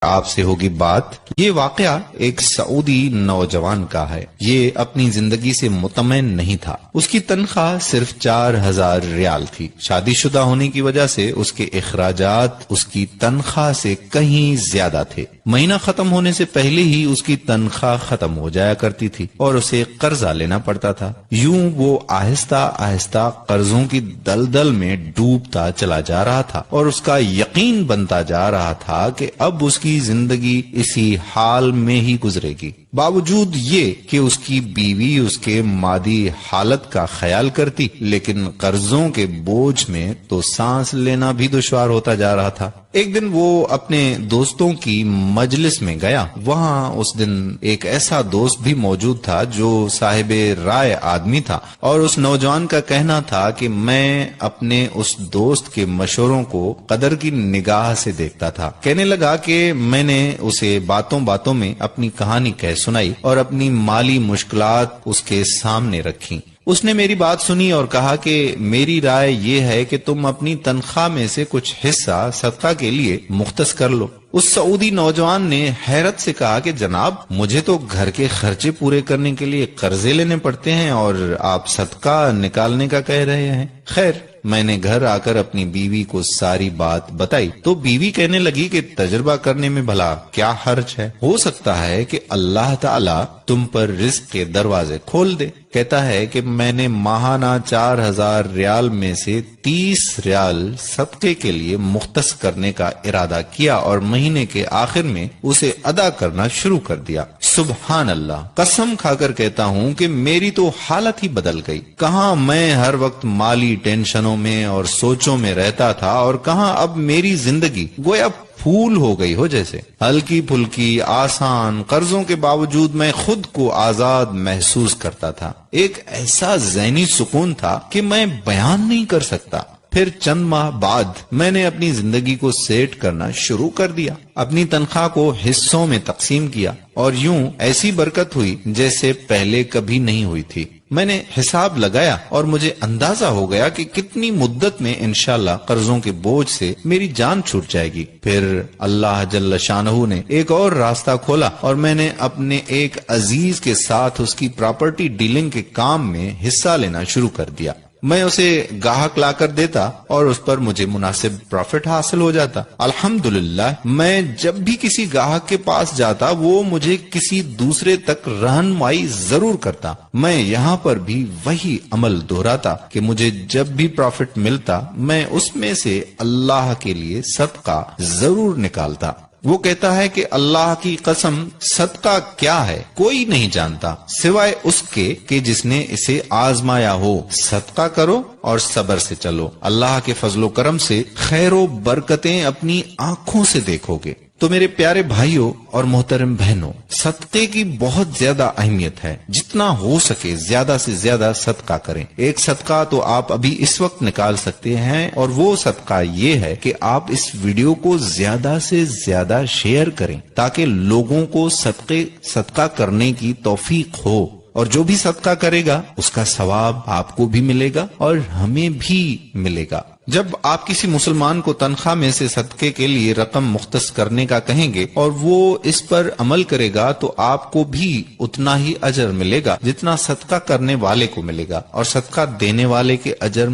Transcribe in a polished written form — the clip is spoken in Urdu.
آپ سے ہوگی بات۔ یہ واقعہ ایک سعودی نوجوان کا ہے۔ یہ اپنی زندگی سے مطمئن نہیں تھا۔ اس کی تنخواہ صرف 4000 ریال تھی۔ شادی شدہ ہونے کی وجہ سے اس کے اخراجات اس کی تنخواہ سے کہیں زیادہ تھے۔ مہینہ ختم ہونے سے پہلے ہی اس کی تنخواہ ختم ہو جایا کرتی تھی اور اسے قرضہ لینا پڑتا تھا۔ یوں وہ آہستہ آہستہ قرضوں کی دلدل میں ڈوبتا چلا جا رہا تھا اور اس کا یقین بنتا جا رہا تھا کہ اب اس کی زندگی اسی حال میں ہی گزرے گی۔ باوجود یہ کہ اس کی بیوی اس کے مادی حالت کا خیال کرتی، لیکن قرضوں کے بوجھ میں تو سانس لینا بھی دشوار ہوتا جا رہا تھا۔ ایک دن وہ اپنے دوستوں کی مجلس میں گیا۔ وہاں اس دن ایک ایسا دوست بھی موجود تھا جو صاحب رائے آدمی تھا، اور اس نوجوان کا کہنا تھا کہ میں اپنے اس دوست کے مشوروں کو قدر کی نگاہ سے دیکھتا تھا۔ کہنے لگا کہ میں نے اسے باتوں باتوں میں اپنی کہانی کہہ سنائی اور اپنی مالی مشکلات اس کے سامنے رکھی۔ اس نے میری بات سنی اور کہا کہ میری رائے یہ ہے کہ تم اپنی تنخواہ میں سے کچھ حصہ صدقہ کے لیے مختص کر لو۔ اس سعودی نوجوان نے حیرت سے کہا کہ جناب، مجھے تو گھر کے خرچے پورے کرنے کے لیے قرضے لینے پڑتے ہیں اور آپ صدقہ نکالنے کا کہہ رہے ہیں۔ خیر، میں نے گھر آ کر اپنی بیوی کو ساری بات بتائی تو بیوی کہنے لگی کہ تجربہ کرنے میں بھلا کیا حرج ہے، ہو سکتا ہے کہ اللہ تعالی تم پر رزق کے دروازے کھول دے۔ کہتا ہے کہ میں نے ماہانہ 4000 ریال میں سے 30 ریال صدقے کے لیے مختص کرنے کا ارادہ کیا اور مہینے کے آخر میں اسے ادا کرنا شروع کر دیا۔ سبحان اللہ، قسم کھا کر کہتا ہوں کہ میری تو حالت ہی بدل گئی۔ کہاں میں ہر وقت مالی ٹینشنوں میں اور سوچوں میں رہتا تھا اور کہاں اب میری زندگی گویا پھول ہو گئی ہو جیسے، ہلکی پھلکی آسان، قرضوں کے باوجود میں خود کو آزاد محسوس کرتا تھا۔ ایک ایسا ذہنی سکون تھا کہ میں بیان نہیں کر سکتا۔ پھر چند ماہ بعد میں نے اپنی زندگی کو سیٹ کرنا شروع کر دیا، اپنی تنخواہ کو حصوں میں تقسیم کیا اور یوں ایسی برکت ہوئی جیسے پہلے کبھی نہیں ہوئی تھی۔ میں نے حساب لگایا اور مجھے اندازہ ہو گیا کہ کتنی مدت میں انشاءاللہ قرضوں کے بوجھ سے میری جان چھوٹ جائے گی۔ پھر اللہ جل شانہ نے ایک اور راستہ کھولا اور میں نے اپنے ایک عزیز کے ساتھ اس کی پراپرٹی ڈیلنگ کے کام میں حصہ لینا شروع کر دیا۔ میں اسے گاہک لا کر دیتا اور اس پر مجھے مناسب پروفٹ حاصل ہو جاتا۔ الحمدللہ، میں جب بھی کسی گاہک کے پاس جاتا وہ مجھے کسی دوسرے تک رہنمائی ضرور کرتا۔ میں یہاں پر بھی وہی عمل دہراتا کہ مجھے جب بھی پروفٹ ملتا میں اس میں سے اللہ کے لیے صدقہ ضرور نکالتا۔ وہ کہتا ہے کہ اللہ کی قسم، صدقہ کیا ہے کوئی نہیں جانتا سوائے اس کے کہ جس نے اسے آزمایا ہو۔ صدقہ کرو اور صبر سے چلو، اللہ کے فضل و کرم سے خیر و برکتیں اپنی آنکھوں سے دیکھو گے۔ تو میرے پیارے بھائیوں اور محترم بہنوں، صدقے کی بہت زیادہ اہمیت ہے۔ جتنا ہو سکے زیادہ سے زیادہ صدقہ کریں۔ ایک صدقہ تو آپ ابھی اس وقت نکال سکتے ہیں، اور وہ صدقہ یہ ہے کہ آپ اس ویڈیو کو زیادہ سے زیادہ شیئر کریں تاکہ لوگوں کو صدقہ کرنے کی توفیق ہو، اور جو بھی صدقہ کرے گا اس کا ثواب آپ کو بھی ملے گا اور ہمیں بھی ملے گا۔ جب آپ کسی مسلمان کو تنخواہ میں سے صدقے کے لیے رقم مختص کرنے کا کہیں گے اور وہ اس پر عمل کرے گا تو آپ کو بھی اتنا ہی اجر ملے گا جتنا صدقہ کرنے والے کو ملے گا، اور صدقہ دینے والے کے اجر